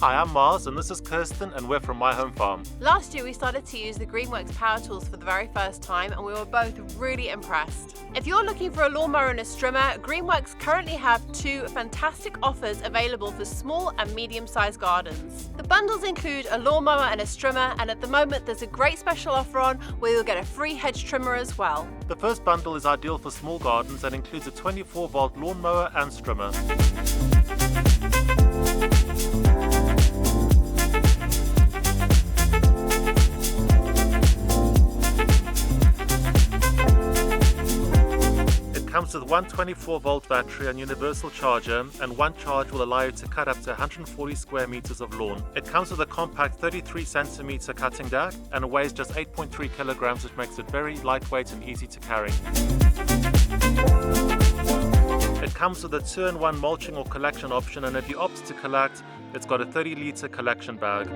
Hi, I'm Mars and this is Kirsten and we're from My Home Farm. Last year we started to use the Greenworks power tools for the very first time and we were both really impressed. If you're looking for a lawnmower and a strimmer, Greenworks currently have two fantastic offers available for small and medium-sized gardens. The bundles include a lawnmower and a strimmer, and at the moment there's a great special offer on where you'll get a free hedge trimmer as well. The first bundle is ideal for small gardens and includes a 24-volt lawnmower and strimmer. It comes with one 24-volt battery and universal charger, and one charge will allow you to cut up to 140 square meters of lawn. It comes with a compact 33 centimeter cutting deck and it weighs just 8.3 kilograms, which makes it very lightweight and easy to carry. It comes with a 2-in-1 mulching or collection option, and if you opt to collect, it's got a 30-liter collection bag.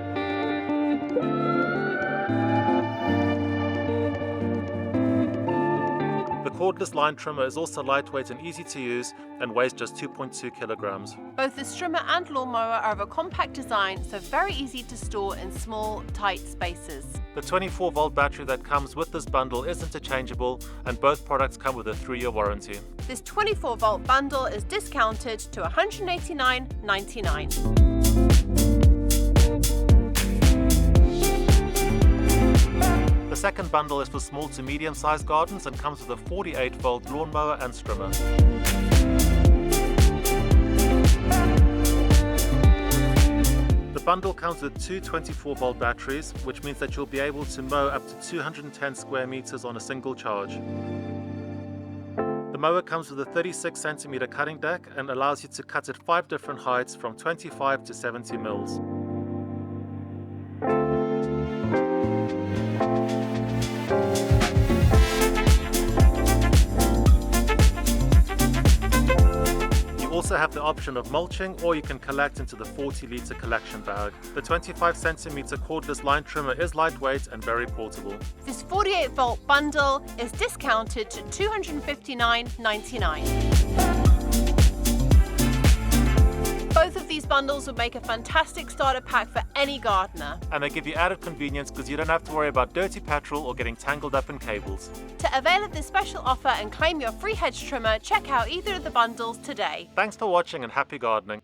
The cordless line trimmer is also lightweight and easy to use and weighs just 2.2 kilograms. Both the strimmer and lawnmower are of a compact design, so very easy to store in small, tight spaces. The 24-volt battery that comes with this bundle is interchangeable, and both products come with a 3-year warranty. This 24-volt bundle is discounted to $189.99. The second bundle is for small to medium-sized gardens and comes with a 48-volt lawnmower and strimmer. The bundle comes with two 24-volt batteries, which means that you'll be able to mow up to 210 square meters on a single charge. The mower comes with a 36 centimeter cutting deck and allows you to cut at 5 different heights from 25 to 70 mils. You also have the option of mulching, or you can collect into the 40-liter collection bag. The 25 centimeter cordless line trimmer is lightweight and very portable. This 48-volt bundle is discounted to $259.99. Both of these bundles would make a fantastic starter pack for any gardener. And they give you added convenience because you don't have to worry about dirty petrol or getting tangled up in cables. To avail of this special offer and claim your free hedge trimmer, check out either of the bundles today. Thanks for watching and happy gardening.